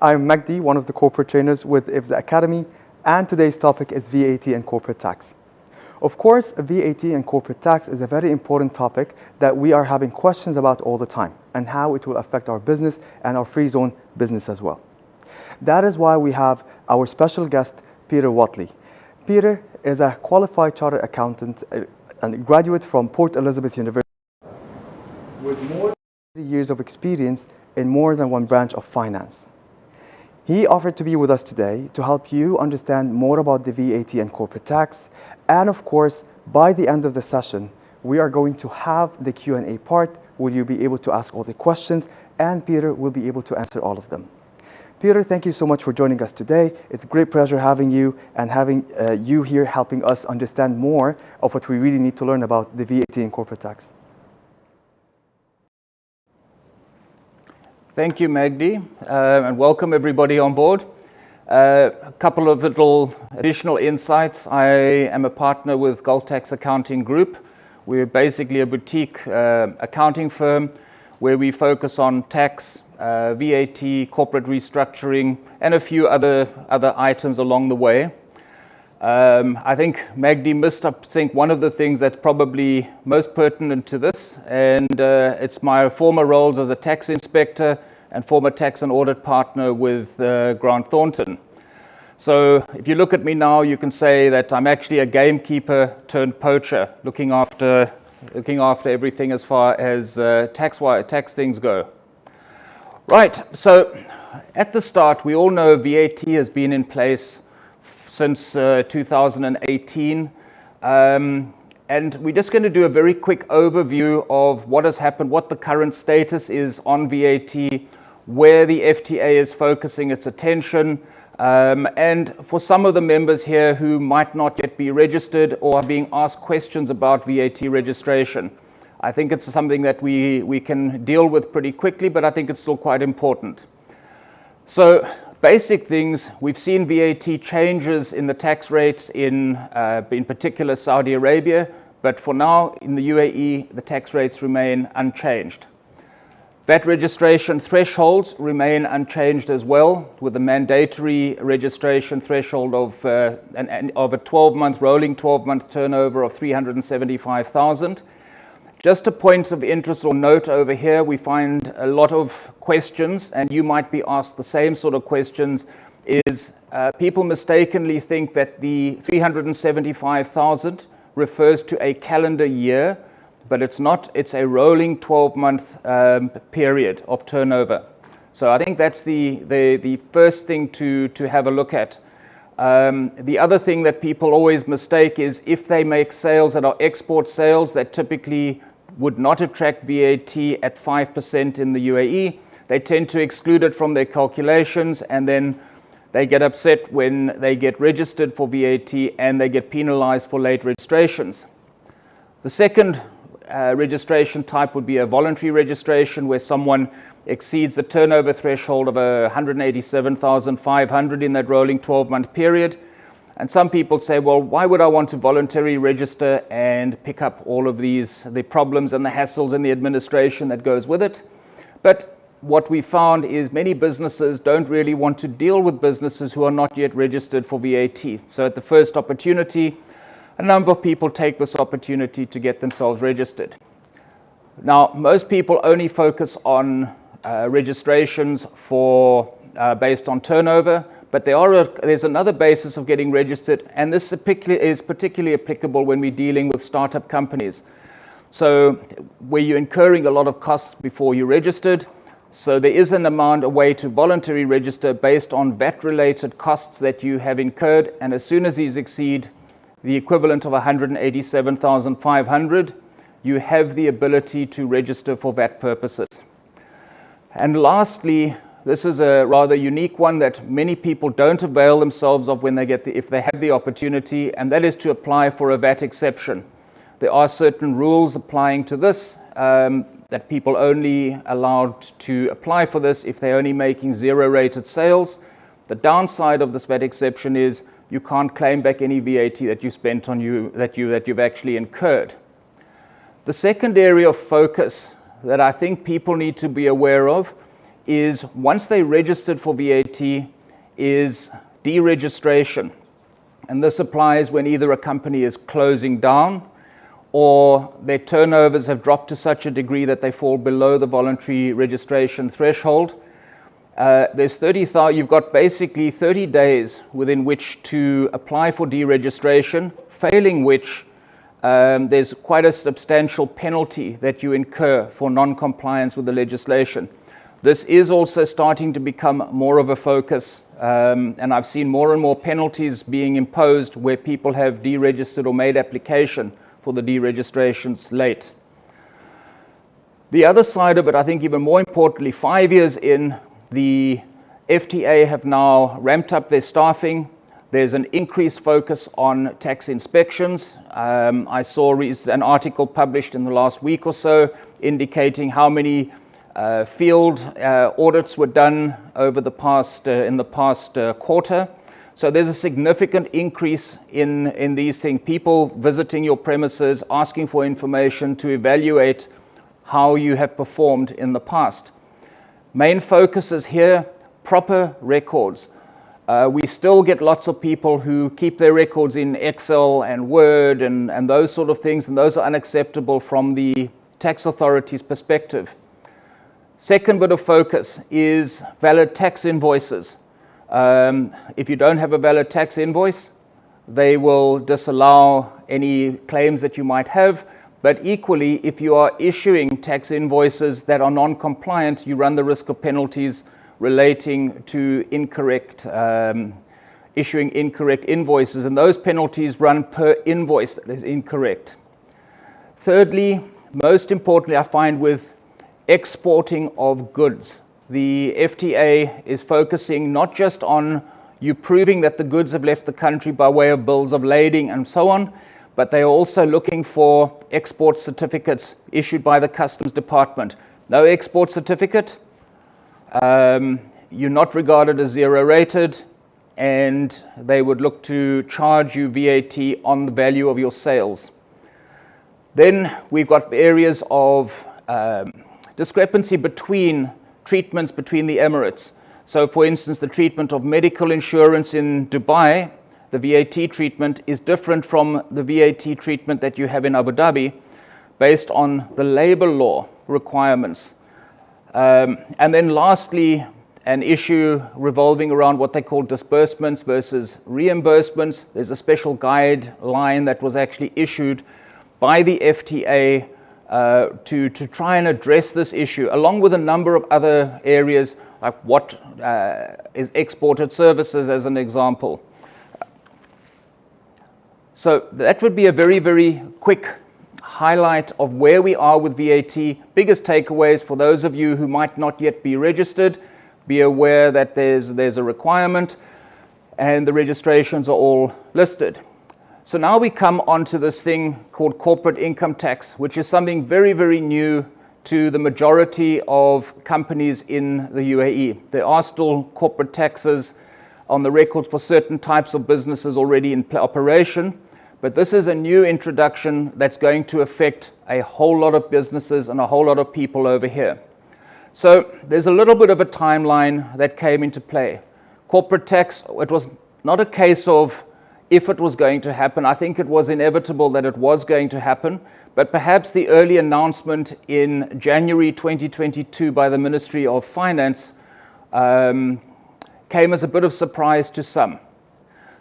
I'm Magdi, one of the corporate trainers with IFZA Academy, and today's topic is VAT and corporate tax. Of course, VAT and corporate tax is a very important topic that we are having questions about all the time, and how it will affect our business and our free zone business as well. That is why we have our special guest, Peter Watley. Peter is a qualified chartered accountant and a graduate from Port Elizabeth University with more than 30 years of experience in more than one branch of finance. He offered to be with us today to help you understand more about the VAT and corporate tax. And of course, by the end of the session, we are going to have the Q&A part where you'll be able to ask all the questions, and Peter will be able to answer all of them. Peter, thank you so much for joining us today. It's a great pleasure having you and having you here helping us understand more of what we really need to learn about the VAT and corporate tax. Thank you, Magdi, and welcome everybody on board. A couple of little additional insights. I am a partner with Gulf Tax Accounting Group. We're basically a boutique accounting firm where we focus on tax, VAT, corporate restructuring, and a few other items along the way. I think Magdi missed, one of the things that's probably most pertinent to this, and it's my former roles as a tax inspector and former tax and audit partner with Grant Thornton. So if you look at me now, you can say that I'm actually a gamekeeper turned poacher, looking after everything as far as tax things go. Right, so at the start, we all know VAT has been in place since 2018. And we're just going to do a very quick overview of what has happened, what the current status is on VAT, where the FTA is focusing its attention, and for some of the members here who might not yet be registered or are being asked questions about VAT registration. I think it's something that we can deal with pretty quickly, but I think it's still quite important. So basic things, we've seen VAT changes in the tax rates in particular Saudi Arabia, but for now in the UAE, the tax rates remain unchanged. VAT registration thresholds remain unchanged as well, with a mandatory registration threshold of a 12-month, rolling 12-month turnover of 375,000. Just a point of interest or note over here, we find a lot of questions, and you might be asked the same sort of questions, is people mistakenly think that the 375,000 refers to a calendar year, but it's not. It's a rolling 12-month period of turnover. So I think that's the first thing to have a look at. The other thing that people always mistake is if they make sales that are export sales that typically would not attract VAT at 5% in the UAE, they tend to exclude it from their calculations, and then they get upset when they get registered for VAT and they get penalized for late registrations. The second registration type would be a voluntary registration, where someone exceeds the turnover threshold of 187,500 in that rolling 12-month period. And some people say, well, why would I want to voluntarily register and pick up all of the problems and the hassles and the administration that goes with it? But what we found is many businesses don't really want to deal with businesses who are not yet registered for VAT. So at the first opportunity, a number of people take this opportunity to get themselves registered. Now, most people only focus on registrations based on turnover, but there's another basis of getting registered, and this is particularly applicable when we're dealing with startup companies. So where you're incurring a lot of costs before you're registered, so there is a way to voluntarily register based on VAT-related costs that you have incurred, and as soon as these exceed the equivalent of 187,500, you have the ability to register for VAT purposes. And lastly, this is a rather unique one that many people don't avail themselves of when if they have the opportunity, and that is to apply for a VAT exception. There are certain rules applying to this, that people only allowed to apply for this if they're only making zero-rated sales. The downside of this VAT exception is you can't claim back any VAT that you spent on that you've actually incurred. The second area of focus that I think people need to be aware of is, once they registered for VAT, is deregistration. And this applies when either a company is closing down or their turnovers have dropped to such a degree that they fall below the voluntary registration threshold. You've got basically 30 days within which to apply for deregistration, failing which there's quite a substantial penalty that you incur for non-compliance with the legislation. This is also starting to become more of a focus, and I've seen more and more penalties being imposed where people have deregistered or made application for the deregistrations late. The other side of it, I think even more importantly, 5 years in, the FTA have now ramped up their staffing. There's an increased focus on tax inspections. I saw an article published in the last week or so indicating how many field audits were done over the past in the past quarter. So there's a significant increase in these things. People visiting your premises, asking for information to evaluate how you have performed in the past. Main focus is here, proper records. We still get lots of people who keep their records in Excel and Word and those sort of things, and those are unacceptable from the tax authority's perspective. Second bit of focus is valid tax invoices. If you don't have a valid tax invoice, they will disallow any claims that you might have. But equally, if you are issuing tax invoices that are non-compliant, you run the risk of penalties relating to issuing incorrect invoices, and those penalties run per invoice that is incorrect. Thirdly, most importantly, I find with exporting of goods, the FTA is focusing not just on you proving that the goods have left the country by way of bills of lading and so on, but they are also looking for export certificates issued by the Customs Department. No export certificate, you're not regarded as zero rated, and they would look to charge you VAT on the value of your sales. Then we've got areas of discrepancy between treatments between the Emirates. So for instance, the treatment of medical insurance in Dubai, the VAT treatment is different from the VAT treatment that you have in Abu Dhabi based on the labor law requirements. And then lastly, an issue revolving around what they call disbursements versus reimbursements. There's a special guideline that was actually issued by the FTA to try and address this issue, along with a number of other areas, like what is exported services as an example. So that would be a very, very quick highlight of where we are with VAT. Biggest takeaways for those of you who might not yet be registered: be aware that there's a requirement and the registrations are all listed. So now we come onto this thing called corporate income tax, which is something very, very new to the majority of companies in the UAE. There are still corporate taxes on the records for certain types of businesses already in operation, but this is a new introduction that's going to affect a whole lot of businesses and a whole lot of people over here. So there's a little bit of a timeline that came into play. Corporate tax, it was not a case of if it was going to happen. I think it was inevitable that it was going to happen, but perhaps the early announcement in January 2022 by the Ministry of Finance came as a bit of surprise to some.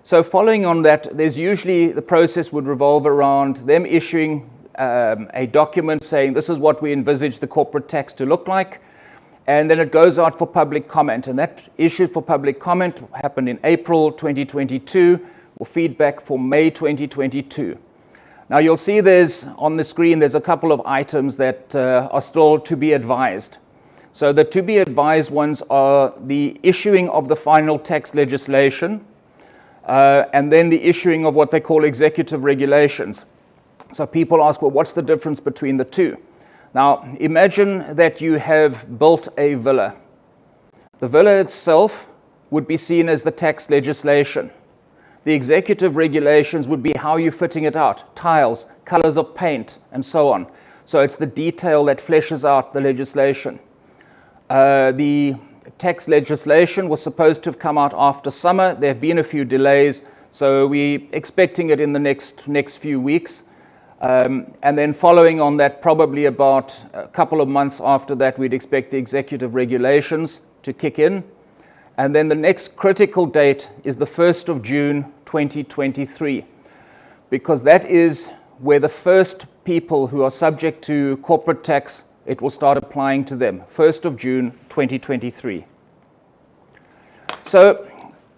So following on that, there's usually the process would revolve around them issuing a document saying this is what we envisage the corporate tax to look like, and then it goes out for public comment, and that issue for public comment happened in April 2022, or feedback for May 2022. Now you'll see there's on the screen there's a couple of items that are still to be advised. So the to be advised ones are the issuing of the final tax legislation and then the issuing of what they call executive regulations. So people ask, well, what's the difference between the two? Now imagine that you have built a villa. The villa itself would be seen as the tax legislation. The executive regulations would be how you're fitting it out, tiles, colors of paint, and so on. So it's the detail that fleshes out the legislation. The tax legislation was supposed to have come out after summer. There have been a few delays, so we're expecting it in the next few weeks. And then following on that, probably about a couple of months after that, we'd expect the executive regulations to kick in. And then the next critical date is the 1st of June 2023, because that is where the first people who are subject to corporate tax, it will start applying to them, 1st of June 2023. So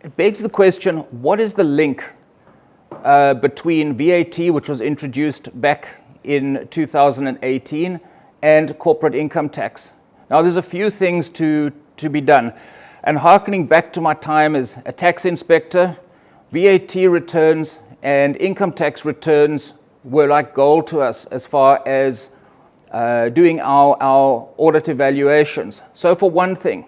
it begs the question, what is the link between VAT, which was introduced back in 2018, and corporate income tax? Now, there's a few things to be done. And harkening back to my time as a tax inspector, VAT returns and income tax returns were like gold to us as far as doing our audit evaluations. So for one thing,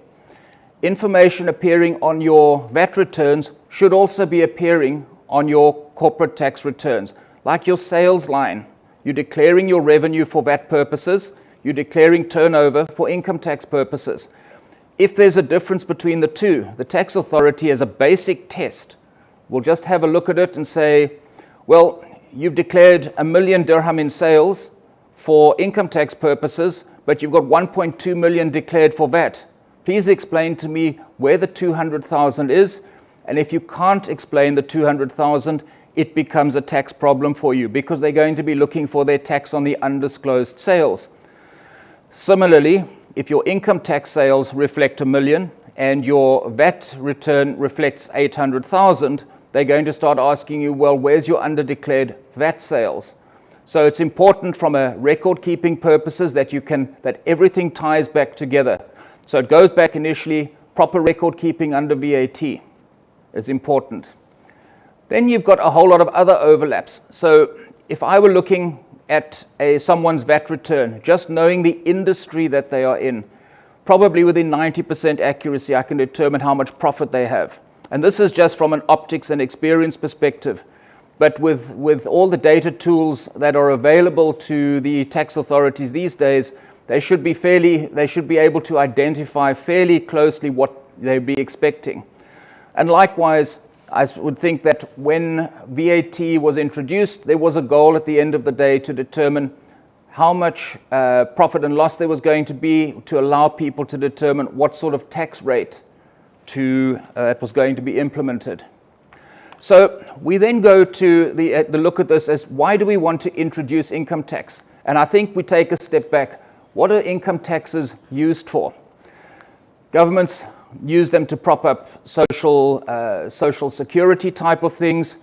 information appearing on your VAT returns should also be appearing on your corporate tax returns. Like your sales line, you're declaring your revenue for VAT purposes, you're declaring turnover for income tax purposes. If there's a difference between the two, the tax authority as a basic test will just have a look at it and say, well, you've declared 1 million dirham in sales for income tax purposes, but you've got 1.2 million declared for VAT. Please explain to me where the 200,000 is, and if you can't explain the 200,000, it becomes a tax problem for you because they're going to be looking for their tax on the undisclosed sales. Similarly, if your income tax sales reflect 1 million and your VAT return reflects 800,000, they're going to start asking you, well, where's your underdeclared VAT sales? So it's important from a record keeping purposes that everything ties back together. So it goes back initially, proper record keeping under VAT is important. Then you've got a whole lot of other overlaps. So if I were looking at someone's VAT return, just knowing the industry that they are in, probably within 90% accuracy, I can determine how much profit they have. And this is just from an optics and experience perspective. But with all the data tools that are available to the tax authorities these days, they should be able to identify fairly closely what they'd be expecting. And likewise, I would think that when VAT was introduced, there was a goal at the end of the day to determine how much profit and loss there was going to be to allow people to determine what sort of tax rate that was going to be implemented. So we then go to the look at this as why do we want to introduce income tax? And I think we take a step back. What are income taxes used for? Governments use them to prop up social security type of things,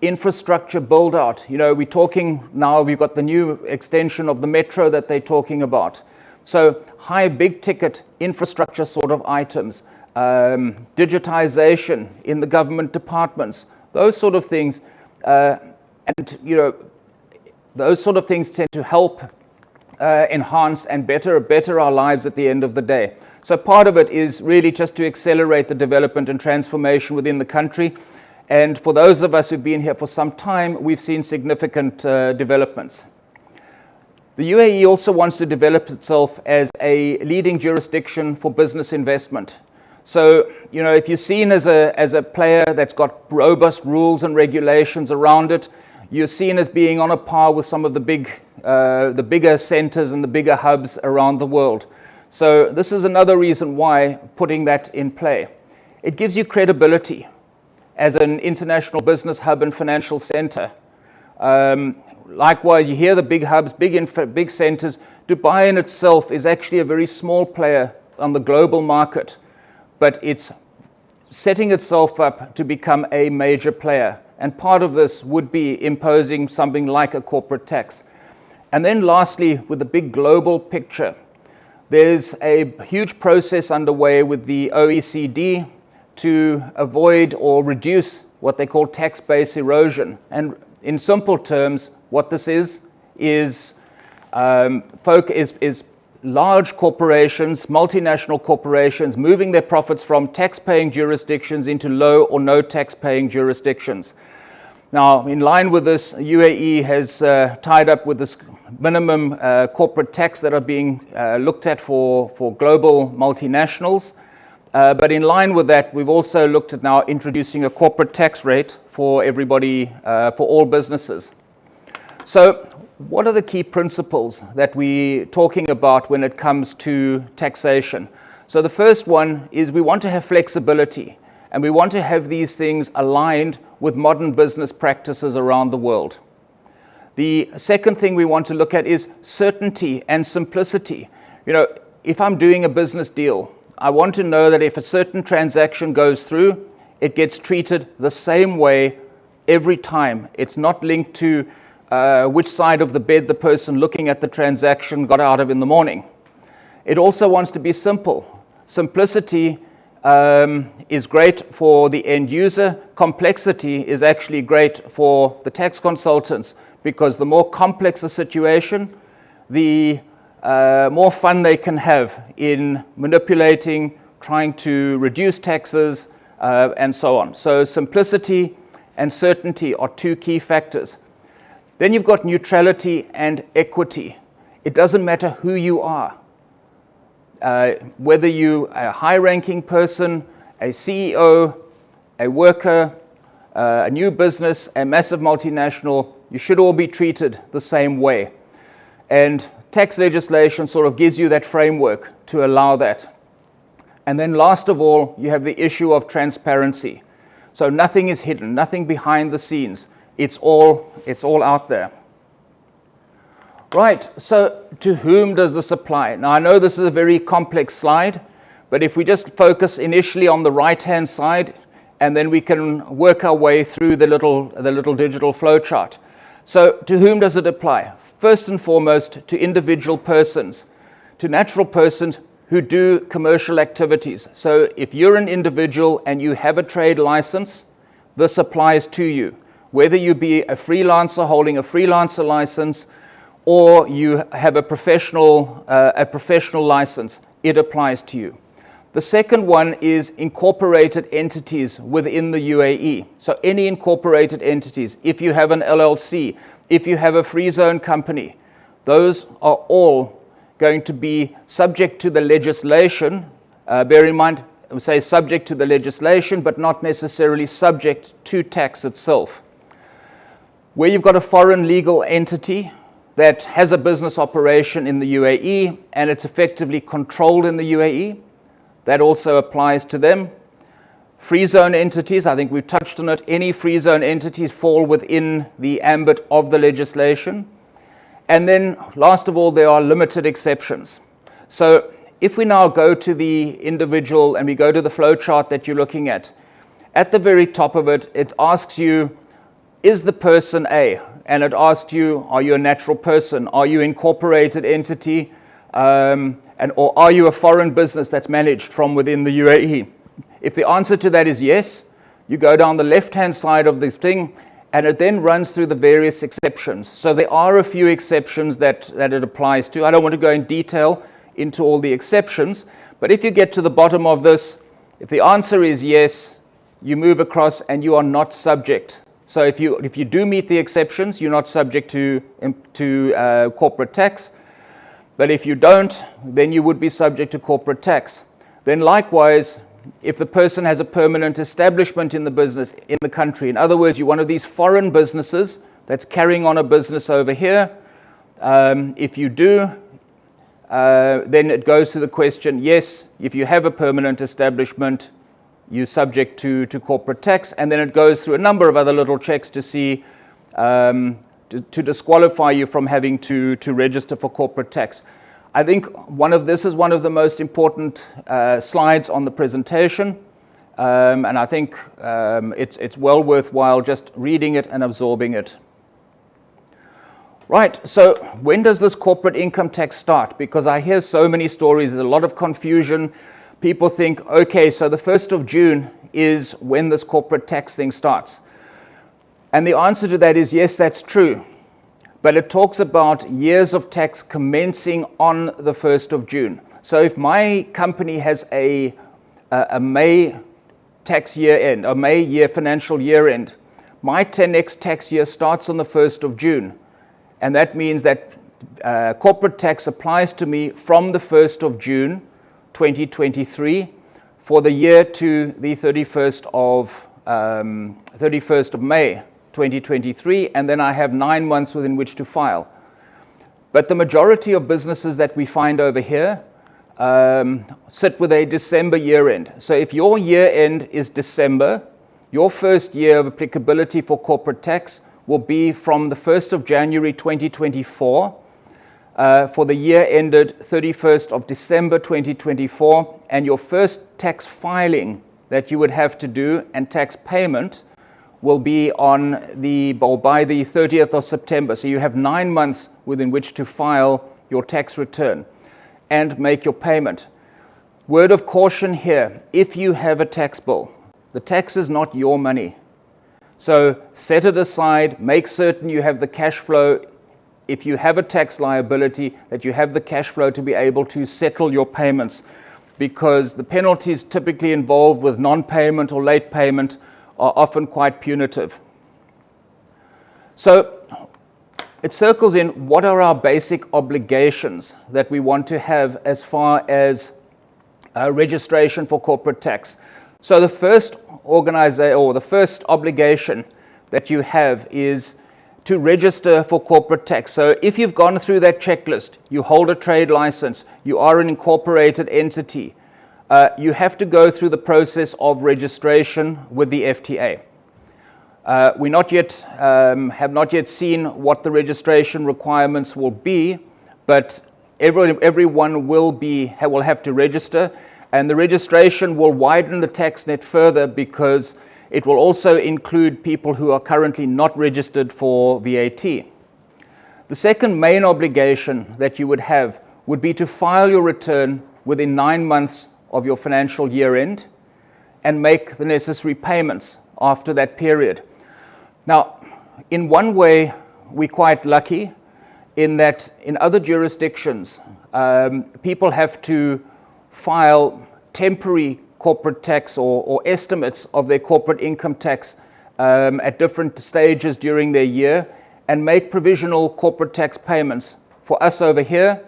infrastructure build out. You know, we're talking now, we've got the new extension of the metro that they're talking about. So high big ticket infrastructure sort of items, digitization in the government departments, those sort of things. And you know, those sort of things tend to help enhance and better our lives at the end of the day. So part of it is really just to accelerate the development and transformation within the country. And for those of us who've been here for some time, we've seen significant developments. The UAE also wants to develop itself as a leading jurisdiction for business investment. So, you know, if you're seen as a player that's got robust rules and regulations around it, you're seen as being on a par with some of the bigger centers and the bigger hubs around the world. So this is another reason why putting that in play. It gives you credibility as an international business hub and financial center. Likewise, you hear the big hubs, big centers. Dubai in itself is actually a very small player on the global market, but it's setting itself up to become a major player. And part of this would be imposing something like a corporate tax. And then lastly, with the big global picture, there's a huge process underway with the OECD to avoid or reduce what they call tax base erosion. And in simple terms, what this is large corporations, multinational corporations, moving their profits from tax-paying jurisdictions into low or no tax-paying jurisdictions. Now, in line with this, UAE has tied up with this minimum corporate tax that are being looked at for global multinationals. But in line with that, we've also looked at now introducing a corporate tax rate for everybody, for all businesses. So what are the key principles that we're talking about when it comes to taxation? So the first one is we want to have flexibility, and we want to have these things aligned with modern business practices around the world. The second thing we want to look at is certainty and simplicity. You know, if I'm doing a business deal, I want to know that if a certain transaction goes through, it gets treated the same way every time. It's not linked to which side of the bed the person looking at the transaction got out of in the morning. It also wants to be simple. Simplicity is great for the end user. Complexity is actually great for the tax consultants, because the more complex the situation, the more fun they can have in manipulating, trying to reduce taxes, and so on. So simplicity and certainty are two key factors. Then you've got neutrality and equity. It doesn't matter who you are. Whether you're a high-ranking person, a CEO, a worker, a new business, a massive multinational, you should all be treated the same way. And tax legislation sort of gives you that framework to allow that. And then last of all, you have the issue of transparency. So nothing is hidden, nothing behind the scenes. It's all out there. Right, so to whom does this apply? Now I know this is a very complex slide, but if we just focus initially on the right-hand side, and then we can work our way through the little digital flowchart. So to whom does it apply? First and foremost, to individual persons, to natural persons who do commercial activities. So if you're an individual and you have a trade license, this applies to you. Whether you be a freelancer holding a freelancer license, or you have a professional license, it applies to you. The second one is incorporated entities within the UAE. So any incorporated entities, if you have an LLC, if you have a free zone company, those are all going to be subject to the legislation. Bear in mind, I would say subject to the legislation, but not necessarily subject to tax itself. Where you've got a foreign legal entity that has a business operation in the UAE and it's effectively controlled in the UAE, that also applies to them. Free zone entities, I think we've touched on it, any free zone entities fall within the ambit of the legislation. And then last of all, there are limited exceptions. So if we now go to the individual and we go to the flowchart that you're looking at the very top of it, it asks you, is the person A? And it asks you, are you a natural person? Are you an incorporated entity? Or are you a foreign business that's managed from within the UAE? If the answer to that is yes, you go down the left-hand side of this thing, and it then runs through the various exceptions. So there are a few exceptions that it applies to. I don't want to go in detail into all the exceptions, but if you get to the bottom of this, if the answer is yes, you move across and you are not subject. So if you do meet the exceptions, you're not subject to corporate tax. But if you don't, then you would be subject to corporate tax. Then likewise, if the person has a permanent establishment in the business, in the country, in other words, you're one of these foreign businesses that's carrying on a business over here, if you do, then it goes to the question, yes, if you have a permanent establishment, you're subject to corporate tax, and then it goes through a number of other little checks to see, to disqualify you from having to register for corporate tax. I think this is one of the most important slides on the presentation, and I think it's well worthwhile just reading it and absorbing it. Right, so when does this corporate income tax start? Because I hear so many stories, there's a lot of confusion. People think, okay, so the 1st of June is when this corporate tax thing starts. And the answer to that is yes, that's true. But it talks about years of tax commencing on the 1st of June. So if my company has a May tax year end, a May financial year end, my 10x tax year starts on the 1st of June. And that means that corporate tax applies to me from the 1st of June 2023 for the year to the 31st of May 2023, and then I have 9 months within which to file. But the majority of businesses that we find over here sit with a December year end. So if your year end is December, your first year of applicability for corporate tax will be from the 1st of January 2024 for the year ended 31st of December 2024, and your first tax filing that you would have to do and tax payment will be by the 30th of September. So you have 9 months within which to file your tax return and make your payment. Word of caution here, if you have a tax bill, the tax is not your money. So set it aside, make certain you have the cash flow. If you have a tax liability, that you have the cash flow to be able to settle your payments, because the penalties typically involved with non-payment or late payment are often quite punitive. So it circles in, what are our basic obligations that we want to have as far as registration for corporate tax? So the first obligation that you have is to register for corporate tax. So if you've gone through that checklist, you hold a trade license, you are an incorporated entity, you have to go through the process of registration with the FTA. We have not yet seen what the registration requirements will be, but everyone will have to register, and the registration will widen the tax net further because it will also include people who are currently not registered for VAT. The second main obligation that you would have would be to file your return within 9 months of your financial year end and make the necessary payments after that period. Now, in one way, we're quite lucky in that in other jurisdictions, people have to file temporary corporate tax or estimates of their corporate income tax at different stages during their year and make provisional corporate tax payments. For us over here,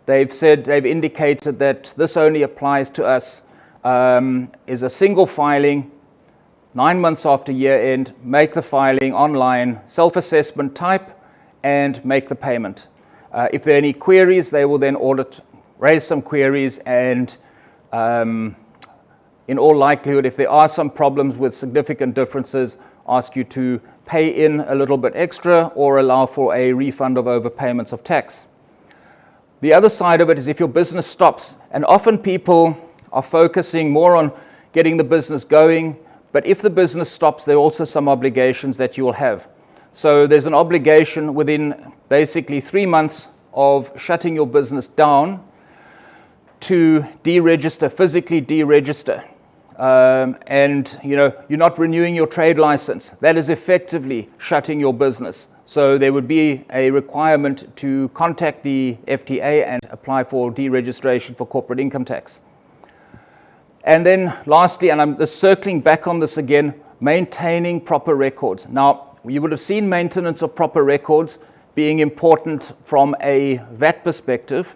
they've indicated that this only applies to us is a single filing, 9 months after year end, make the filing online, self-assessment type, and make the payment. If there are any queries, they will then raise some queries, and in all likelihood, if there are some problems with significant differences, ask you to pay in a little bit extra or allow for a refund of overpayments of tax. The other side of it is if your business stops, and often people are focusing more on getting the business going, but if the business stops, there are also some obligations that you will have. So there's an obligation within basically 3 months of shutting your business down to deregister, physically deregister. And you're not renewing your trade license. That is effectively shutting your business. So there would be a requirement to contact the FTA and apply for deregistration for corporate income tax. And then lastly, and I'm just circling back on this again, maintaining proper records. Now, you would have seen maintenance of proper records being important from a VAT perspective,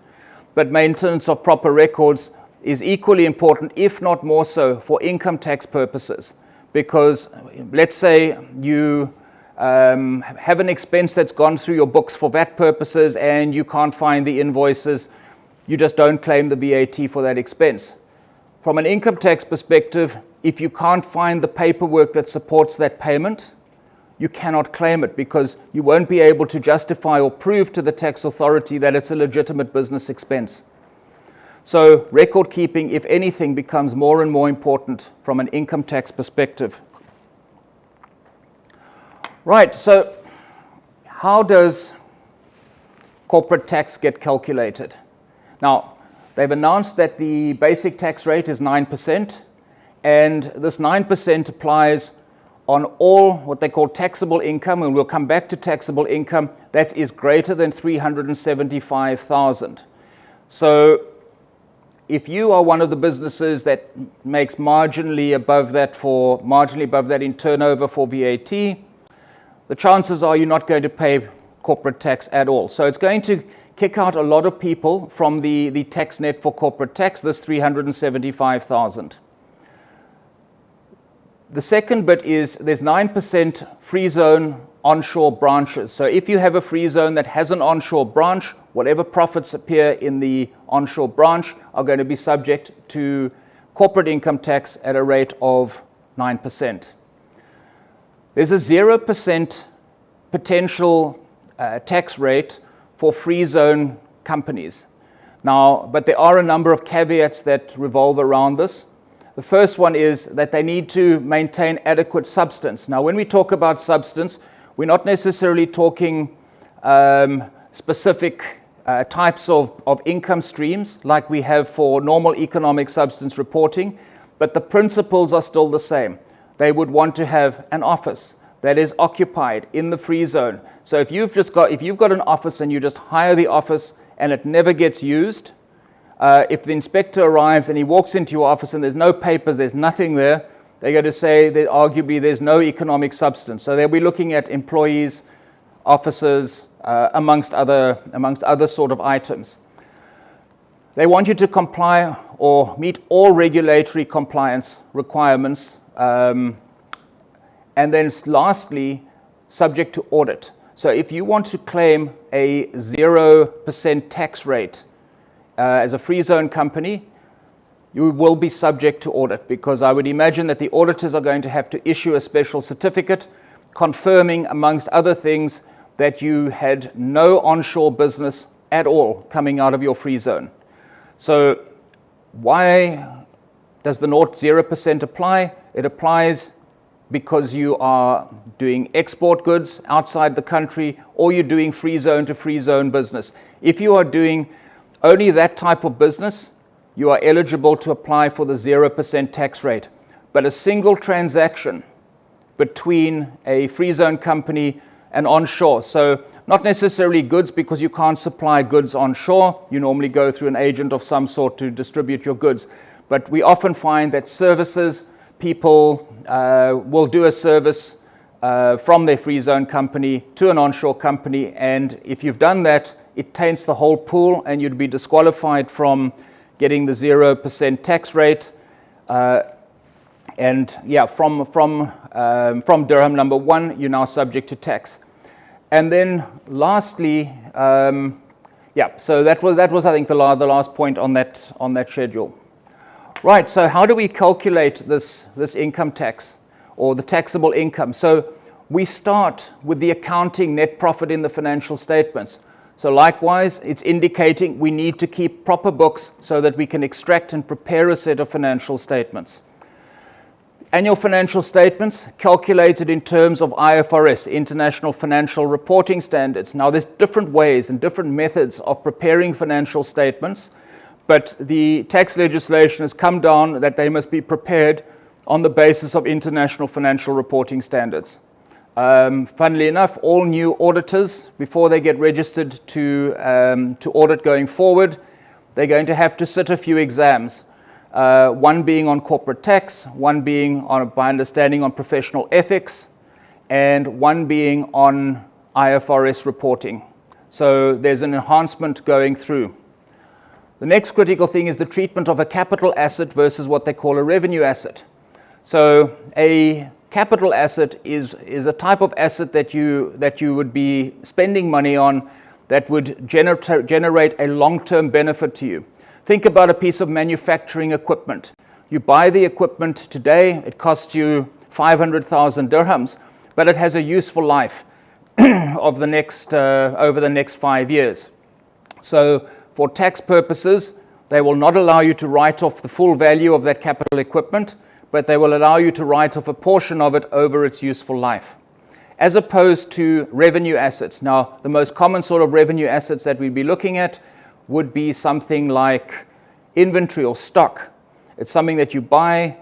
but maintenance of proper records is equally important, if not more so, for income tax purposes. Because let's say you have an expense that's gone through your books for VAT purposes and you can't find the invoices, you just don't claim the VAT for that expense. From an income tax perspective, if you can't find the paperwork that supports that payment, you cannot claim it because you won't be able to justify or prove to the tax authority that it's a legitimate business expense. So record keeping, if anything, becomes more and more important from an income tax perspective. Right, so how does corporate tax get calculated? Now, they've announced that the basic tax rate is 9%, and this 9% applies on all what they call taxable income, and we'll come back to taxable income, that is greater than 375,000. So if you are one of the businesses that makes marginally above that in turnover for VAT, the chances are you're not going to pay corporate tax at all. So it's going to kick out a lot of people from the tax net for corporate tax, this 375,000. The second bit is there's 9% free zone onshore branches. So if you have a free zone that has an onshore branch, whatever profits appear in the onshore branch are going to be subject to corporate income tax at a rate of 9%. There's a 0% potential tax rate for free zone companies. Now, but there are a number of caveats that revolve around this. The first one is that they need to maintain adequate substance. Now, when we talk about substance, we're not necessarily talking specific types of income streams like we have for normal economic substance reporting, but the principles are still the same. They would want to have an office that is occupied in the free zone. So if you've got an office and you just hire the office and it never gets used, if the inspector arrives and he walks into your office and there's no papers, there's nothing there, they're going to say that arguably there's no economic substance. So they'll be looking at employees, officers, amongst other sort of items. They want you to comply or meet all regulatory compliance requirements. And then lastly, subject to audit. So if you want to claim a 0% tax rate as a free zone company, you will be subject to audit, because I would imagine that the auditors are going to have to issue a special certificate confirming, amongst other things, that you had no onshore business at all coming out of your free zone. So why does the 0% apply? It applies because you are doing export goods outside the country, or you're doing free zone to free zone business. If you are doing only that type of business, you are eligible to apply for the 0% tax rate. But a single transaction between a free zone company and onshore, so not necessarily goods, because you can't supply goods onshore, you normally go through an agent of some sort to distribute your goods. But we often find that services, people will do a service from their free zone company to an onshore company, and if you've done that, it taints the whole pool and you'd be disqualified from getting the 0% tax rate. And yeah, from dirham number 1, you're now subject to tax. And then lastly, yeah, so that was I think the last point on that schedule. Right, so how do we calculate this income tax, or the taxable income? So we start with the accounting net profit in the financial statements. So likewise, it's indicating we need to keep proper books so that we can extract and prepare a set of financial statements. Annual financial statements calculated in terms of IFRS, International Financial Reporting Standards. Now there's different ways and different methods of preparing financial statements, but the tax legislation has come down that they must be prepared on the basis of International Financial Reporting Standards. Funnily enough, all new auditors, before they get registered to audit going forward, they're going to have to sit a few exams. One being on corporate tax, one being on, by understanding, on professional ethics, and one being on IFRS reporting. So there's an enhancement going through. The next critical thing is the treatment of a capital asset versus what they call a revenue asset. So a capital asset is a type of asset that you would be spending money on that would generate a long-term benefit to you. Think about a piece of manufacturing equipment. You buy the equipment today, it costs you 500,000 dirhams, but it has a useful life of the next over the next 5 years. So for tax purposes, they will not allow you to write off the full value of that capital equipment, but they will allow you to write off a portion of it over its useful life, as opposed to revenue assets. Now, the most common sort of revenue assets that we'd be looking at would be something like inventory or stock. It's something that you buy,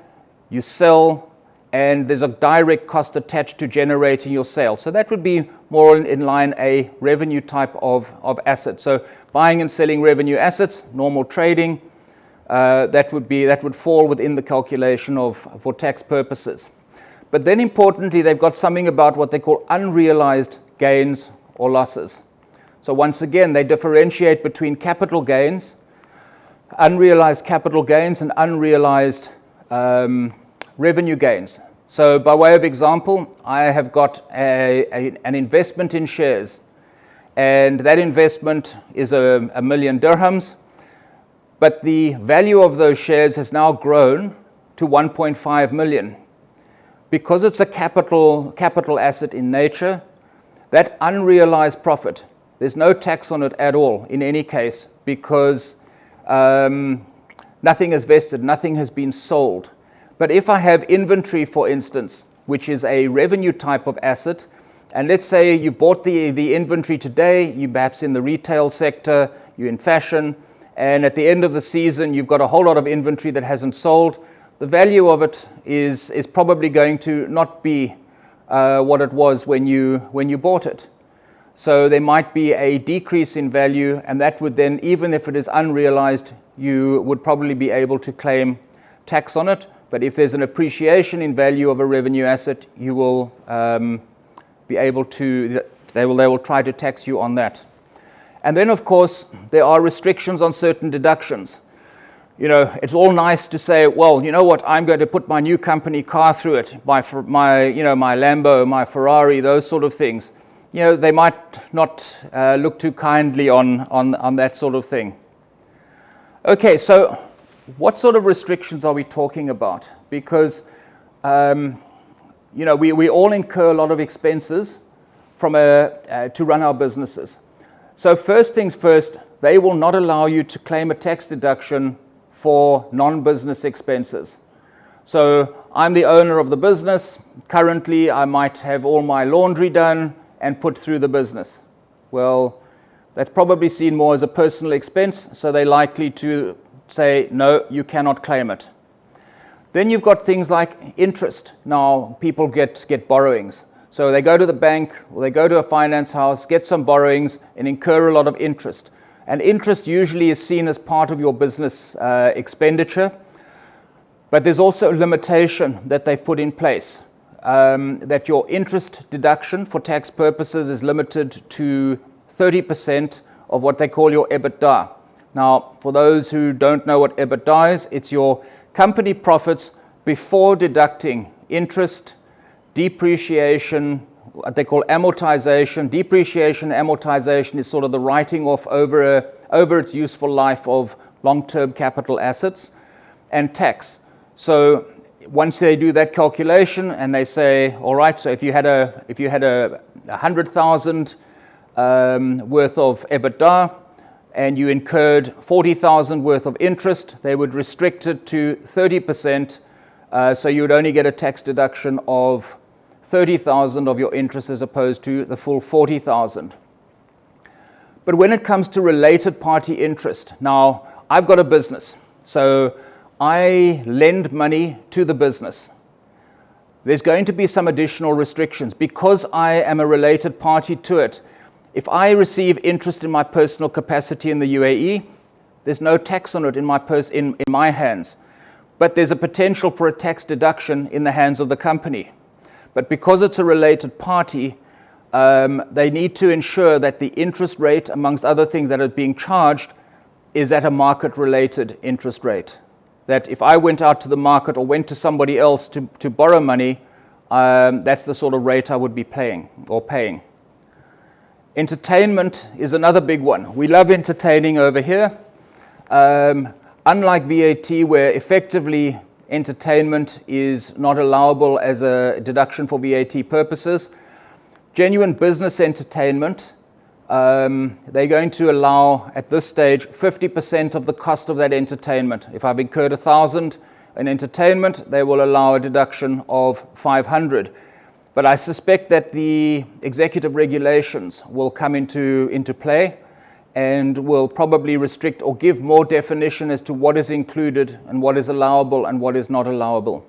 you sell, and there's a direct cost attached to generating your sale. So that would be more in line a revenue type of asset. So buying and selling revenue assets, normal trading, that would fall within the calculation for tax purposes. But then importantly, they've got something about what they call unrealized gains or losses. So once again, they differentiate between capital gains, unrealized capital gains, and unrealized revenue gains. So by way of example, I have got an investment in shares, and that investment is a million dirhams, but the value of those shares has now grown to 1.5 million. Because it's a capital asset in nature, that unrealized profit, there's no tax on it at all in any case, because nothing is vested, nothing has been sold. But if I have inventory, for instance, which is a revenue type of asset, and let's say you bought the inventory today, you're perhaps in the retail sector, you're in fashion, and at the end of the season you've got a whole lot of inventory that hasn't sold, the value of it is probably going to not be what it was when you bought it. So there might be a decrease in value, and that would then, even if it is unrealized, you would probably be able to claim tax on it. But if there's an appreciation in value of a revenue asset, you will be able to, they will try to tax you on that. And then, of course, there are restrictions on certain deductions. You know, it's all nice to say, well, you know what, I'm going to put my new company car through it, my Lambo, my Ferrari, those sort of things. You know, they might not look too kindly on that sort of thing. Okay, so what sort of restrictions are we talking about? Because, we all incur a lot of expenses to run our businesses. So first things first, they will not allow you to claim a tax deduction for non-business expenses. So I'm the owner of the business. Currently, I might have all my laundry done and put through the business. Well, that's probably seen more as a personal expense, so they're likely to say, no, you cannot claim it. Then you've got things like interest. Now, people get borrowings. So they go to the bank or they go to a finance house, get some borrowings, and incur a lot of interest. And interest usually is seen as part of your business expenditure. But there's also a limitation that they've put in place, that your interest deduction for tax purposes is limited to 30% of what they call your EBITDA. Now, for those who don't know what EBITDA is, it's your company profits before deducting interest, depreciation, what they call amortization. Depreciation, amortization is sort of the writing off over its useful life of long-term capital assets, and tax. So once they do that calculation and they say, all right, so if you had a 100,000 worth of EBITDA and you incurred 40,000 worth of interest, they would restrict it to 30%. So you would only get a tax deduction of 30,000 of your interest as opposed to the full 40,000. But when it comes to related party interest, now I've got a business, so I lend money to the business. There's going to be some additional restrictions because I am a related party to it. If I receive interest in my personal capacity in the UAE, there's no tax on it in my hands. But there's a potential for a tax deduction in the hands of the company. But because it's a related party, they need to ensure that the interest rate, amongst other things that are being charged, is at a market-related interest rate. That if I went out to the market or went to somebody else to borrow money, that's the sort of rate I would be paying. Entertainment is another big one. We love entertaining over here. Unlike VAT, where effectively entertainment is not allowable as a deduction for VAT purposes, genuine business entertainment, they're going to allow at this stage 50% of the cost of that entertainment. If I've incurred 1,000 in entertainment, they will allow a deduction of 500. But I suspect that the executive regulations will come into play and will probably restrict or give more definition as to what is included and what is allowable and what is not allowable.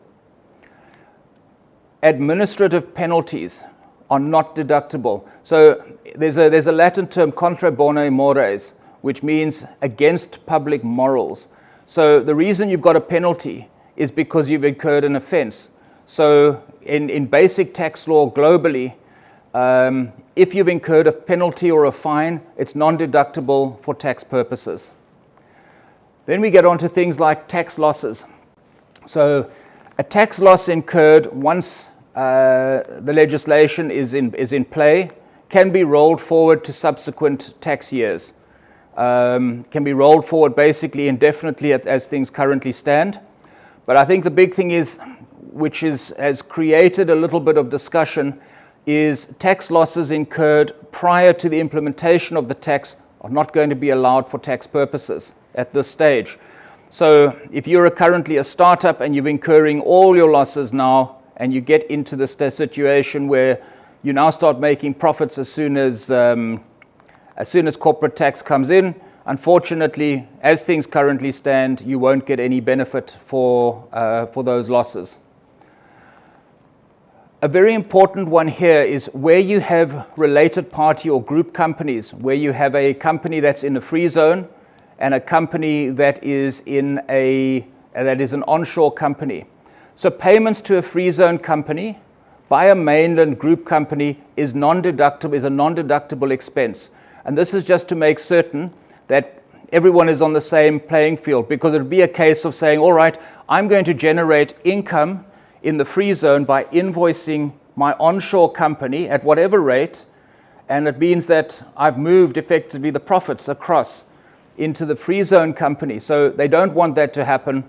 Administrative penalties are not deductible. So there's a Latin term, contra bono mores, which means against public morals. So the reason you've got a penalty is because you've incurred an offense. So in basic tax law globally, If you've incurred a penalty or a fine, it's non-deductible for tax purposes. Then we get on to things like tax losses. So a tax loss incurred once the legislation is in play can be rolled forward to subsequent tax years. Can be rolled forward basically indefinitely as things currently stand. But I think the big thing is, which has created a little bit of discussion, is tax losses incurred prior to the implementation of the tax are not going to be allowed for tax purposes at this stage. So if you're currently a startup and you're incurring all your losses now, and you get into this situation where you now start making profits as soon as corporate tax comes in, unfortunately, as things currently stand, you won't get any benefit for those losses. A very important one here is where you have related party or group companies, where you have a company that's in a free zone and a company that is an onshore company. So payments to a free zone company by a mainland group company is a non-deductible expense. And this is just to make certain that everyone is on the same playing field, because it would be a case of saying, all right, I'm going to generate income in the free zone by invoicing my onshore company at whatever rate, and it means that I've moved effectively the profits across into the free zone company. So they don't want that to happen,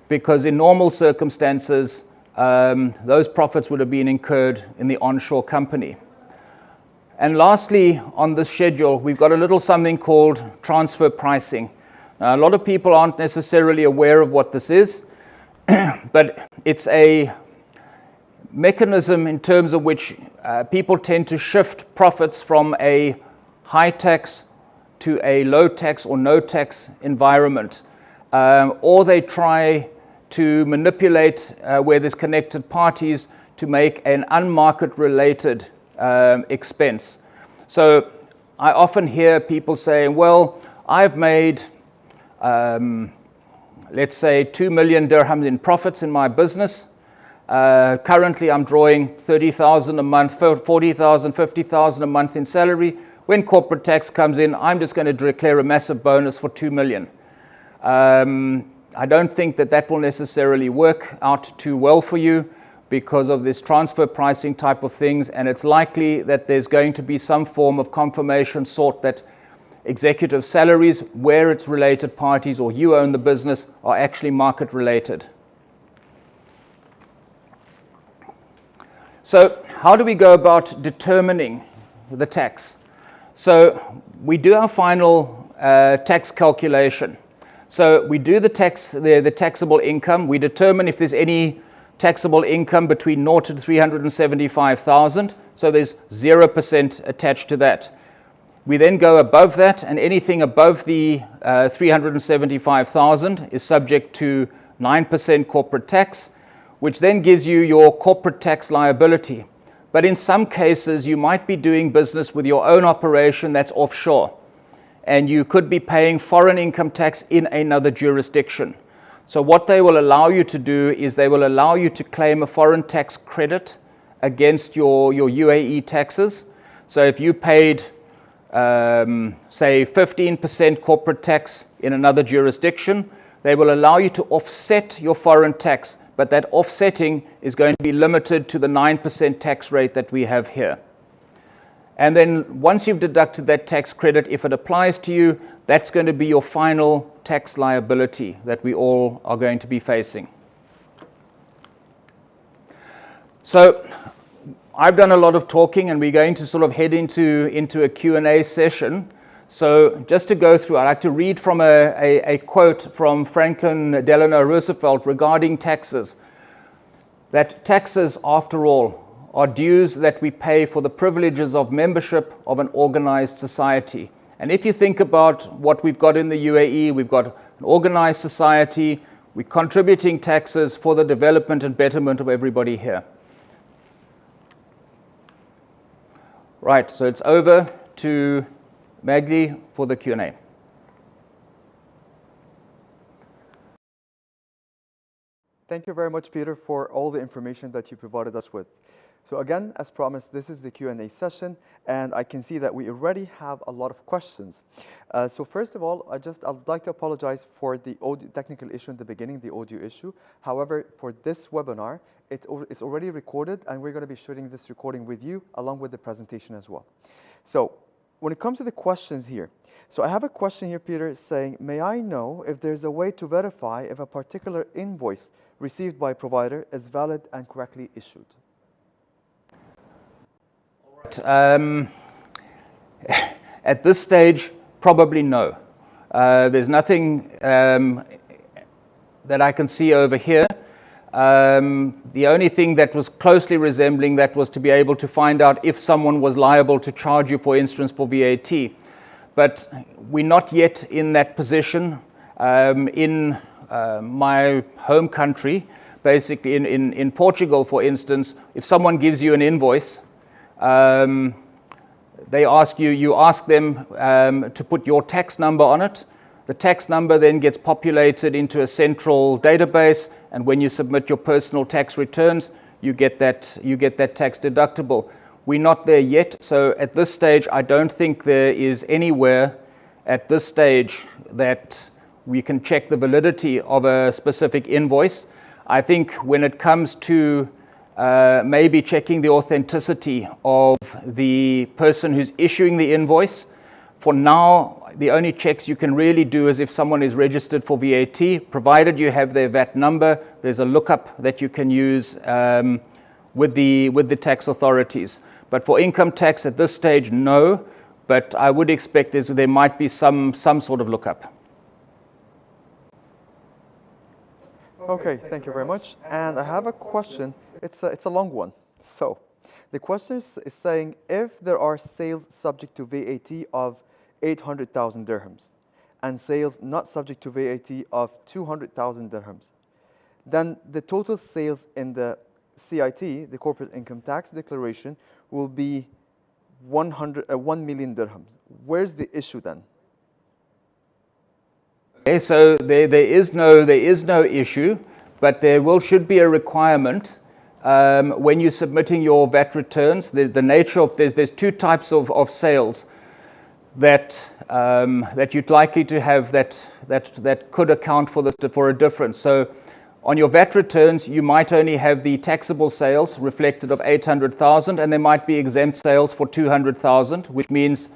because in normal circumstances, those profits would have been incurred in the onshore company. And lastly, on the schedule, we've got a little something called transfer pricing. Now, a lot of people aren't necessarily aware of what this is, but it's a mechanism in terms of which people tend to shift profits from a high tax to a low tax or no tax environment, or they try to manipulate where there's connected parties to make an unmarket related expense. So I often hear people saying, well, I've made let's say 2 million dirhams in profits in my business. Currently I'm drawing 30,000 a month, 40,000, 50,000 a month in salary. When corporate tax comes in, I'm just going to declare a massive bonus for 2 million. I don't think that will necessarily work out too well for you because of this transfer pricing type of things, and it's likely that there's going to be some form of confirmation sought that executive salaries, where it's related parties or you own the business, are actually market related. So how do we go about determining the tax? So we do our final tax calculation. So we do the taxable income. We determine if there's any taxable income between 0 to 375,000. So there's 0% attached to that. We then go above that, and anything above the 375,000 is subject to 9% corporate tax, which then gives you your corporate tax liability. But in some cases, you might be doing business with your own operation that's offshore, and you could be paying foreign income tax in another jurisdiction. So what they will allow you to do is they will allow you to claim a foreign tax credit against your UAE taxes. So if you paid, say, 15% corporate tax in another jurisdiction, they will allow you to offset your foreign tax, but that offsetting is going to be limited to the 9% tax rate that we have here. And then once you've deducted that tax credit, if it applies to you, that's going to be your final tax liability that we all are going to be facing. So I've done a lot of talking, and we're going to sort of head into a Q&A session. So just to go through, I'd like to read from a quote from Franklin Delano Roosevelt regarding taxes. That taxes, after all, are dues that we pay for the privileges of membership of an organized society. And if you think about what we've got in the UAE, we've got an organized society, we're contributing taxes for the development and betterment of everybody here. Right, so it's over to Magdi for the Q&A. Thank you very much, Peter, for all the information that you provided us with. So again, as promised, this is the Q&A session, and I can see that we already have a lot of questions. So first of all, I'd like to apologize for the audio technical issue in the beginning, the audio issue. However, for this webinar, it's already recorded, and we're going to be sharing this recording with you along with the presentation as well. So when it comes to the questions here, so I have a question here, Peter, saying, may I know if there's a way to verify if a particular invoice received by a provider is valid and correctly issued? At this stage, probably no. There's nothing that I can see over here. The only thing that was closely resembling that was to be able to find out if someone was liable to charge you, for instance, for VAT. But we're not yet in that position. In my home country, basically in Portugal, for instance, if someone gives you an invoice, they ask you ask them to put your tax number on it. The tax number then gets populated into a central database, and when you submit your personal tax returns, you get that tax deductible. We're not there yet, so at this stage, I don't think there is anywhere at this stage that we can check the validity of a specific invoice. I think when it comes to maybe checking the authenticity of the person who's issuing the invoice, for now, the only checks you can really do is if someone is registered for VAT, provided you have their VAT number, there's a lookup that you can use with the tax authorities. But for income tax at this stage, no, but I would expect there might be some sort of lookup. Okay, thank you very much. And I have a question. It's a long one. So the question is saying, if there are sales subject to VAT of 800,000 dirhams and sales not subject to VAT of 200,000 dirhams, then the total sales in the CIT, the corporate income tax declaration, will be 1 million dirhams. Where's the issue then? Okay, so there is no issue, but there should be a requirement when you're submitting your VAT returns. The nature of there's two types of sales that you'd likely to have that could account for a difference. So on your VAT returns, you might only have the taxable sales reflected of 800,000, and there might be exempt sales for 200,000, which means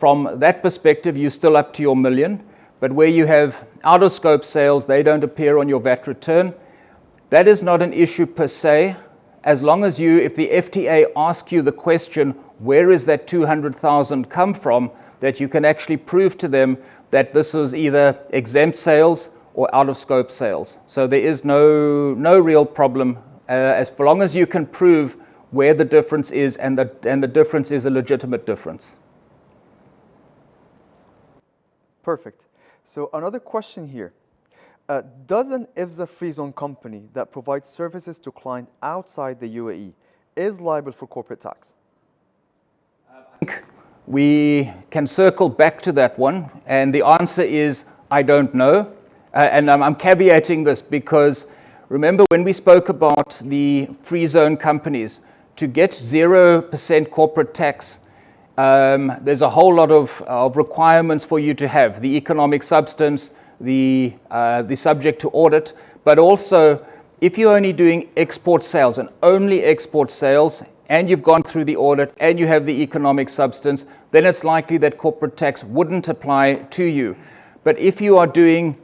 from that perspective, you're still up to your million. But where you have out-of-scope sales, they don't appear on your VAT return. That is not an issue per se, as long as if the FTA asks you the question, where is that 200,000 come from, that you can actually prove to them that this is either exempt sales or out-of-scope sales. So there is no real problem as long as you can prove where the difference is, and the difference is a legitimate difference. Perfect. So another question here. Does an IFZA free zone company that provides services to clients outside the UAE is liable for corporate tax? I think we can circle back to that one, and the answer is I don't know. And I'm caveating this because remember when we spoke about the free zone companies, to get 0% corporate tax, there's a whole lot of requirements for you to have: the economic substance, the subject to audit, but also if you're only doing export sales and only export sales, and you've gone through the audit and you have the economic substance, then it's likely that corporate tax wouldn't apply to you. But if you are doing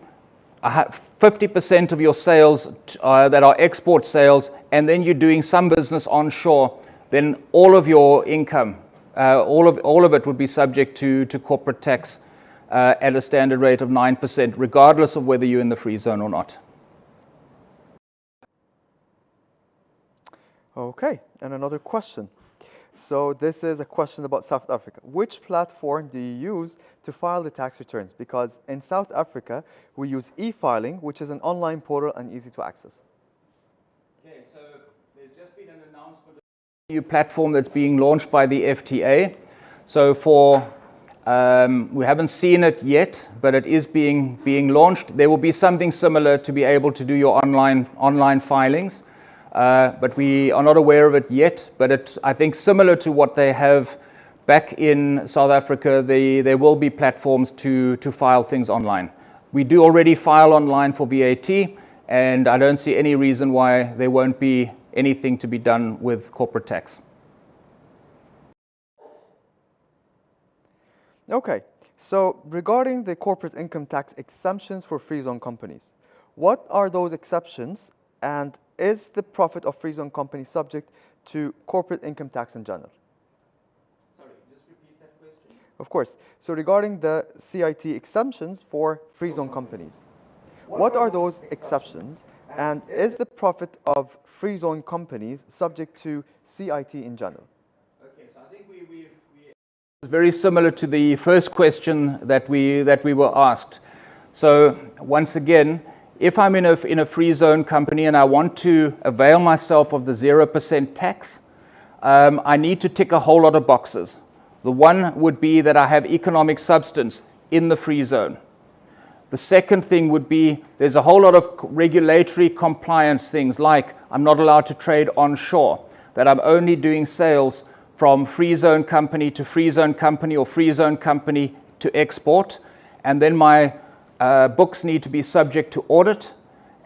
50% of your sales that are export sales, and then you're doing some business onshore, then all of your income, all of it would be subject to corporate tax at a standard rate of 9%, regardless of whether you're in the free zone or not. Okay, and another question. So this is a question about South Africa. Which platform do you use to file the tax returns? Because in South Africa, we use e-filing, which is an online portal and easy to access. Okay, so there's just been an announcement of a new platform that's being launched by the FTA. So we haven't seen it yet, but it is being launched. There will be something similar to be able to do your online filings. but we are not aware of it yet. But I think similar to what they have back in South Africa, there will be platforms to file things online. We do already file online for VAT, and I don't see any reason why there won't be anything to be done with corporate tax. Okay, so regarding the corporate income tax exemptions for free zone companies, what are those exceptions, and is the profit of free zone companies subject to corporate income tax in general? Sorry, just repeat that question. Of course. So regarding the CIT exemptions for free zone companies, what are those exceptions, and is the profit of free zone companies subject to CIT in general? Okay, so I think it's very similar to the first question that we were asked. So once again, if I'm in a free zone company and I want to avail myself of the 0% tax, I need to tick a whole lot of boxes. The one would be that I have economic substance in the free zone. The second thing would be there's a whole lot of regulatory compliance things, like I'm not allowed to trade onshore, that I'm only doing sales from free zone company to free zone company or free zone company to export, and then my books need to be subject to audit,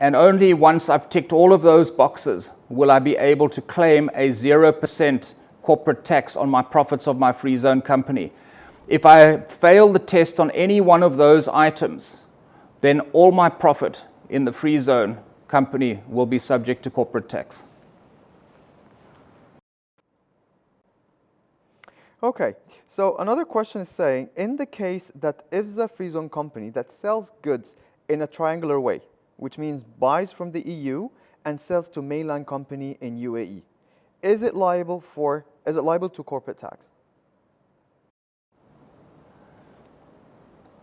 and only once I've ticked all of those boxes will I be able to claim a 0% corporate tax on my profits of my free zone company. If I fail the test on any one of those items, then all my profit in the free zone company will be subject to corporate tax. Okay, so another question is saying, in the case that IFZA free zone company that sells goods in a triangular way, which means buys from the EU and sells to mainland company in UAE, is it liable to corporate tax?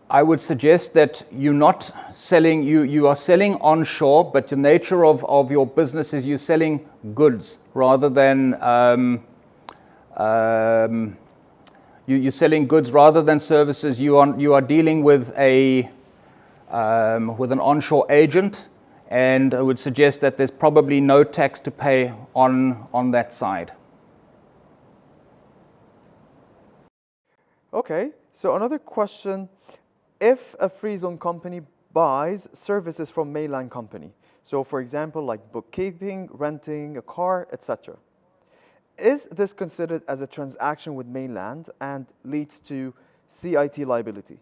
I would suggest that you're not selling, you are selling onshore, but the nature of your business is you're selling goods rather than you're selling goods rather than services. You are dealing with an onshore agent, and I would suggest that there's probably no tax to pay on that side. Okay, so another question. If a free zone company buys services from mainland company, so for example, like bookkeeping, renting a car, etc., is this considered as a transaction with mainland and leads to CIT liability?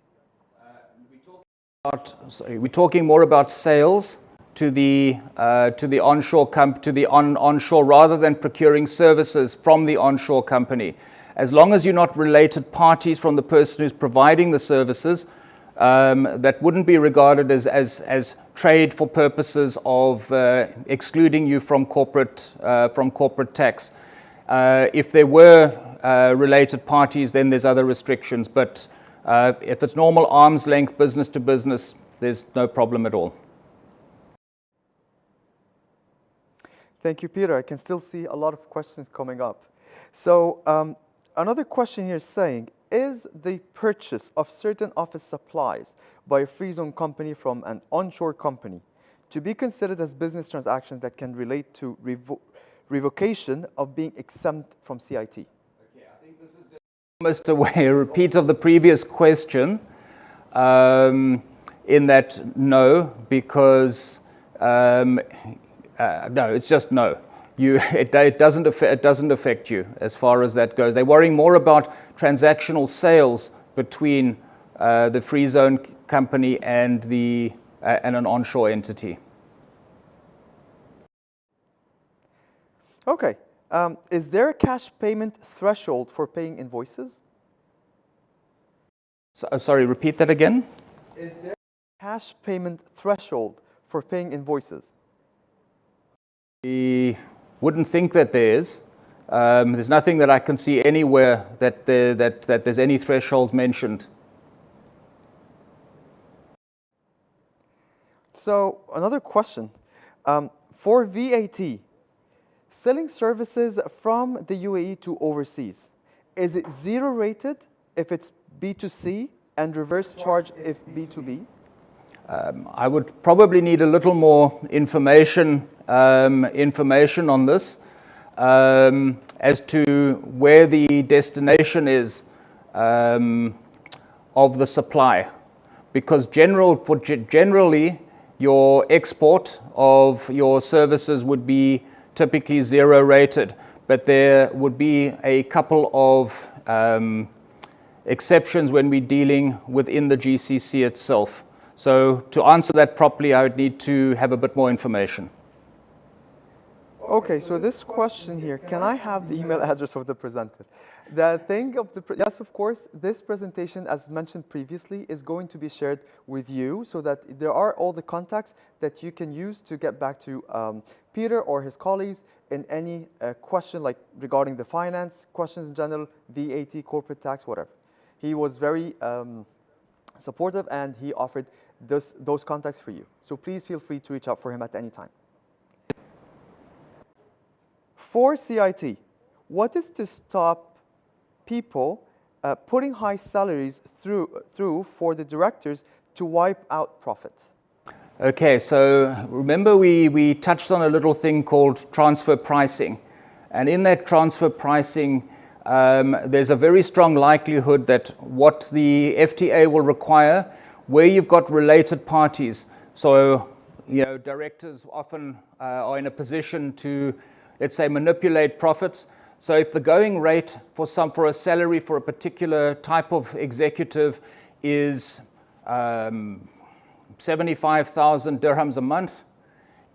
We're talking more about sales to the onshore rather than procuring services from the onshore company. As long as you're not related parties from the person who's providing the services, that wouldn't be regarded as trade for purposes of excluding you from corporate tax. If there were related parties, then there's other restrictions. But if it's normal arm's length business to business, there's no problem at all. Thank you, Peter. I can still see a lot of questions coming up. So another question here is saying, is the purchase of certain office supplies by a free zone company from an onshore company to be considered as business transactions that can relate to revocation of being exempt from CIT? Okay, I think this is just almost a repeat of the previous question, in that no, because no, it's just no. It doesn't affect you as far as that goes. They're worrying more about transactional sales between the free zone company and an onshore entity. Okay. Is there a cash payment threshold for paying invoices? Sorry, repeat that again. Is there a cash payment threshold for paying invoices? We wouldn't think that there is. There's nothing that I can see anywhere that there's any threshold mentioned. So another question. For VAT, selling services from the UAE to overseas, is it zero rated if it's B2C and reverse charge if B2B? I would probably need a little more information on this as to where the destination is of the supply, because generally your export of your services would be typically zero rated, but there would be a couple of exceptions when we're dealing within the GCC itself. So to answer that properly, I would need to have a bit more information. Okay, so this question here, can I have the email address of the presenter? The thing of the, yes, of course, this presentation, as mentioned previously, is going to be shared with you so that there are all the contacts that you can use to get back to Peter or his colleagues in any question like regarding the finance, questions in general, VAT, corporate tax, whatever. He was very supportive and he offered those contacts for you. So please feel free to reach out for him at any time. For CIT, what is to stop people putting high salaries through for the directors to wipe out profits? Okay, so remember we touched on a little thing called transfer pricing. And in that transfer pricing, there's a very strong likelihood that what the FTA will require, where you've got related parties, so directors often are in a position to, let's say, manipulate profits. So if the going rate for a salary for a particular type of executive is 75,000 dirhams a month,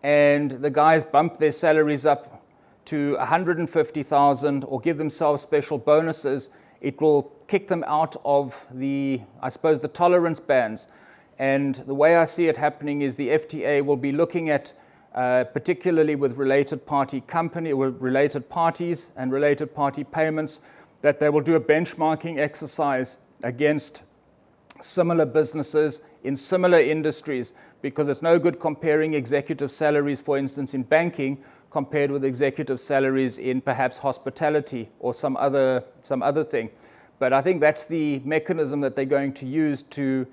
and the guys bump their salaries up to 150,000 or give themselves special bonuses, it will kick them out of the tolerance bands. And the way I see it happening is the FTA will be looking at, particularly with related parties and related party payments, that they will do a benchmarking exercise against similar businesses in similar industries, because it's no good comparing executive salaries, for instance, in banking compared with executive salaries in perhaps hospitality or some other thing. But I think that's the mechanism that they're going to use to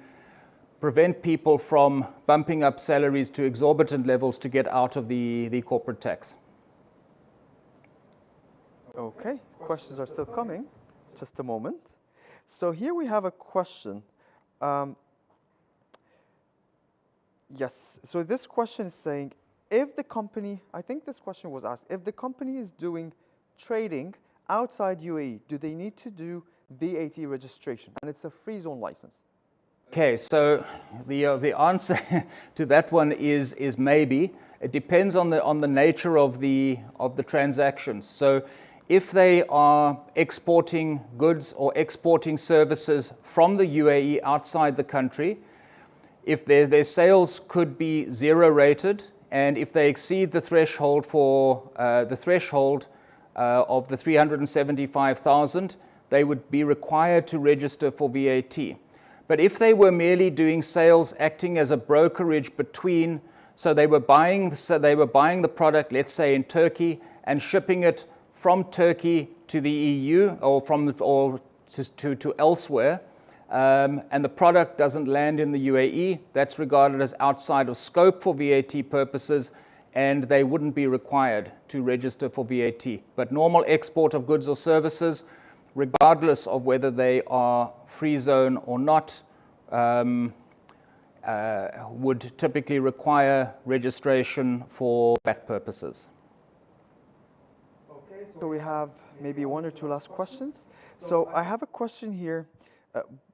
prevent people from bumping up salaries to exorbitant levels to get out of the corporate tax. Okay, questions are still coming. Just a moment. So here we have a question. Yes, so this question is saying, if the company, I think this question was asked, if the company is doing trading outside UAE, do they need to do VAT registration? And it's a free zone license. Okay, so the answer to that one is maybe. It depends on the nature of the transactions. So if they are exporting goods or exporting services from the UAE outside the country, if their sales could be zero rated, and if they exceed the threshold of the 375,000, they would be required to register for VAT. But if they were merely doing sales, acting as a brokerage between, so they were buying the product, let's say in Turkey, and shipping it from Turkey to the EU or to elsewhere, and the product doesn't land in the UAE, that's regarded as outside of scope for VAT purposes, and they wouldn't be required to register for VAT. But normal export of goods or services, regardless of whether they are free zone or not, would typically require registration for VAT purposes. Okay, so we have maybe one or two last questions. So I have a question here.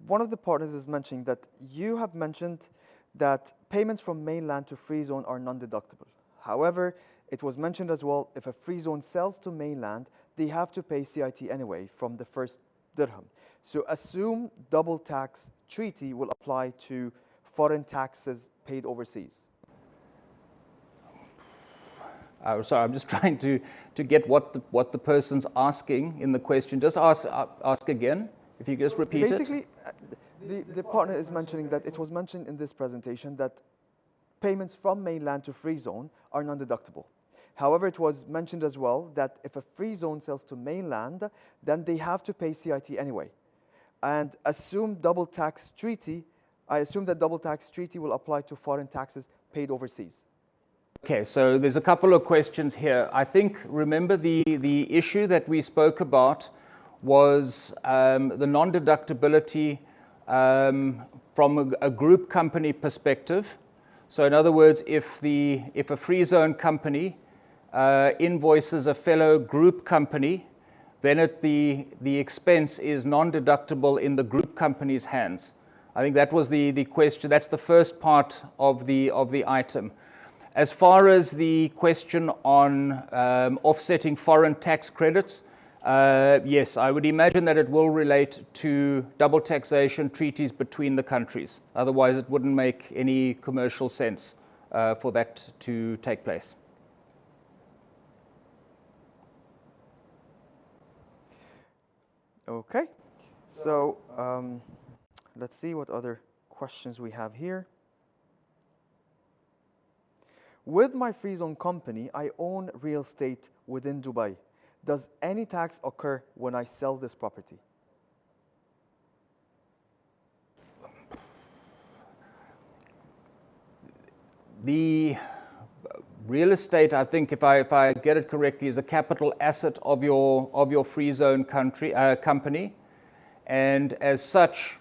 One of the partners is mentioning that you have mentioned that payments from mainland to free zone are non-deductible. However, it was mentioned as well, if a free zone sells to mainland, they have to pay CIT anyway from the first dirham. So assume double tax treaty will apply to foreign taxes paid overseas. Sorry, I'm just trying to get what the person's asking in the question. Just ask again, if you just repeat Basically, the partner is mentioning that it was mentioned in this presentation that payments from mainland to free zone are non-deductible. However, it was mentioned as well that if a free zone sells to mainland, then they have to pay CIT anyway. And assume double tax treaty I assume that double tax treaty will apply to foreign taxes paid overseas. Okay, so there's a couple of questions here. I think, remember the issue that we spoke about was the non-deductibility from a group company perspective. So in other words, if a free zone company invoices a fellow group company, then the expense is non-deductible in the group company's hands. I think that was the question. That's the first part of the item. As far as the question on offsetting foreign tax credits, yes, I would imagine that it will relate to double taxation treaties between the countries. Otherwise, it wouldn't make any commercial sense for that to take place. Okay, so let's see what other questions we have here. With my free zone company, I own real estate within Dubai. Does any tax occur when I sell this property? The real estate, I think, if I get it correctly, is a capital asset of your free zone company, and as such,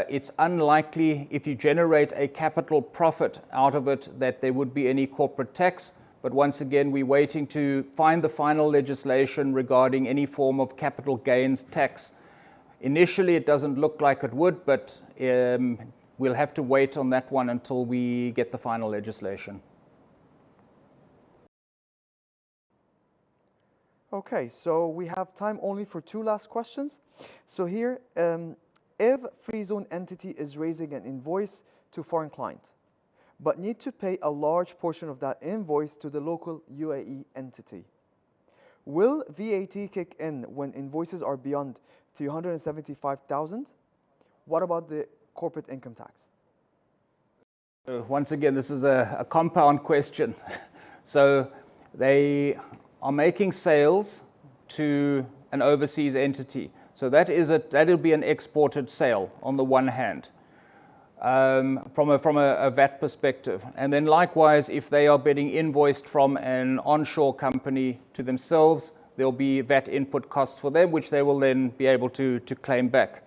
it's unlikely, if you generate a capital profit out of it, that there would be any corporate tax. But once again, we're waiting to find the final legislation regarding any form of capital gains tax. Initially, it doesn't look like it would, but we'll have to wait on that one until we get the final legislation. Okay, so we have time only for two last questions. So here, if free zone entity is raising an invoice to foreign client, but need to pay a large portion of that invoice to the local UAE entity, will VAT kick in when invoices are beyond 375,000? What about the corporate income tax? Once again, this is a compound question. So they are making sales to an overseas entity. So that'll be an exported sale on the one hand, from a VAT perspective. And then likewise, if they are getting invoiced from an onshore company to themselves, there'll be VAT input costs for them, which they will then be able to claim back.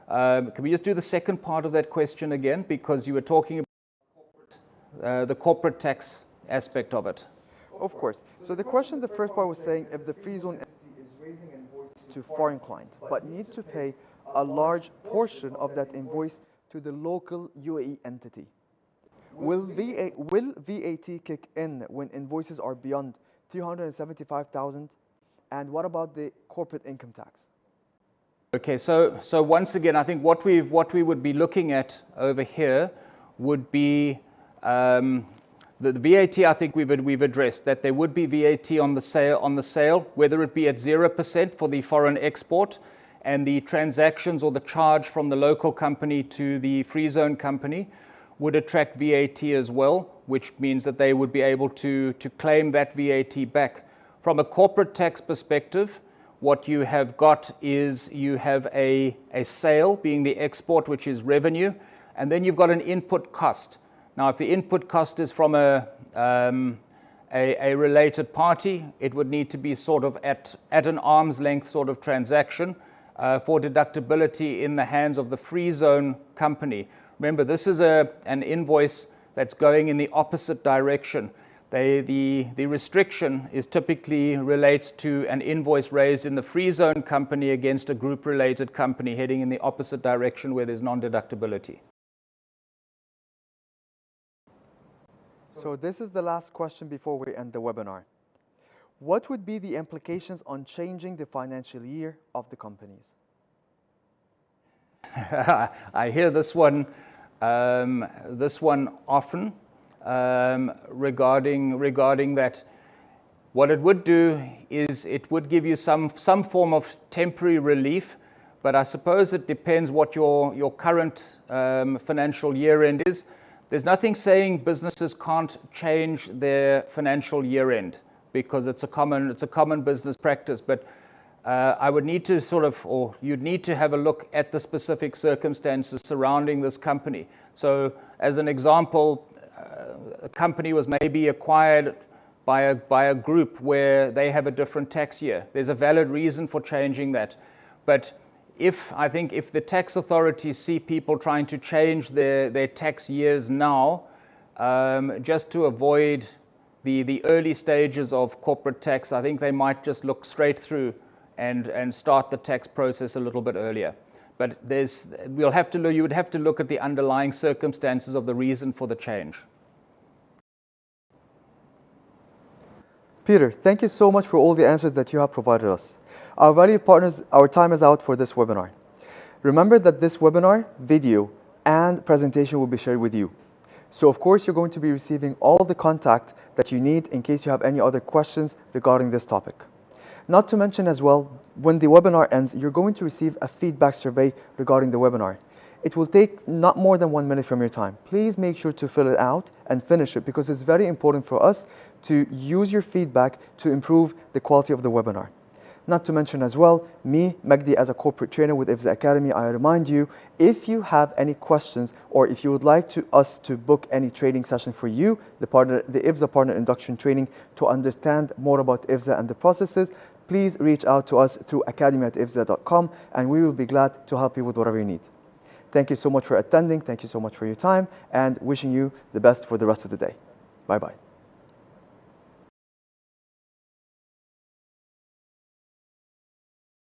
Can we just do the second part of that question again? Because you were talking about the corporate tax aspect of it. Of course. So the question, the first part was saying if the free zone entity is raising an invoice to foreign client, but need to pay a large portion of that invoice to the local UAE entity, will VAT kick in when invoices are beyond 375,000? And what about the corporate income tax? Okay, so once again, I think what we would be looking at over here would be the VAT. I think we've addressed that there would be VAT on the sale, whether it be at 0% for the foreign export, and the transactions or the charge from the local company to the free zone company would attract VAT as well, which means that they would be able to claim that VAT back. From a corporate tax perspective, what you have got is you have a sale being the export, which is revenue, and then you've got an input cost. Now, if the input cost is from a related party, it would need to be sort of at an arm's length sort of transaction for deductibility in the hands of the free zone company. Remember, this is an invoice that's going in the opposite direction. The restriction is typically relates to an invoice raised in the free zone company against a group-related company heading in the opposite direction where there's non-deductibility. So this is the last question before we end the webinar. What would be the implications on changing the financial year of the companies? I hear this one often regarding that. What it would do is it would give you some form of temporary relief, but I suppose it depends what your current financial year end is. There's nothing saying businesses can't change their financial year end because it's a common business practice. But I would need to or you'd need to have a look at the specific circumstances surrounding this company. So as an example, a company was maybe acquired by a group where they have a different tax year. There's a valid reason for changing that. But I think if the tax authorities see people trying to change their tax years now, just to avoid the early stages of corporate tax, I think they might just look straight through and start the tax process a little bit earlier. But you would have to look at the underlying circumstances of the reason for the change. Peter, thank you so much for all the answers that you have provided us. Our valued partners, our time is out for this webinar. Remember that this webinar, video, and presentation will be shared with you. So of course, you're going to be receiving all the contact that you need in case you have any other questions regarding this topic. Not to mention as well, when the webinar ends, you're going to receive a feedback survey regarding the webinar. It will take not more than 1 minute from your time. Please make sure to fill it out and finish it because it's very important for us to use your feedback to improve the quality of the webinar. Not to mention as well, me, Magdi, as a corporate trainer with IFZA Academy, I remind you, if you have any questions or if you would like us to book any training session for you, the IFZA Partner Induction Training, to understand more about IFZA and the processes, please reach out to us through academy@ifza.com and we will be glad to help you with whatever you need. Thank you so much for attending. Thank you so much for your time and wishing you the best for the rest of the day. Bye-bye.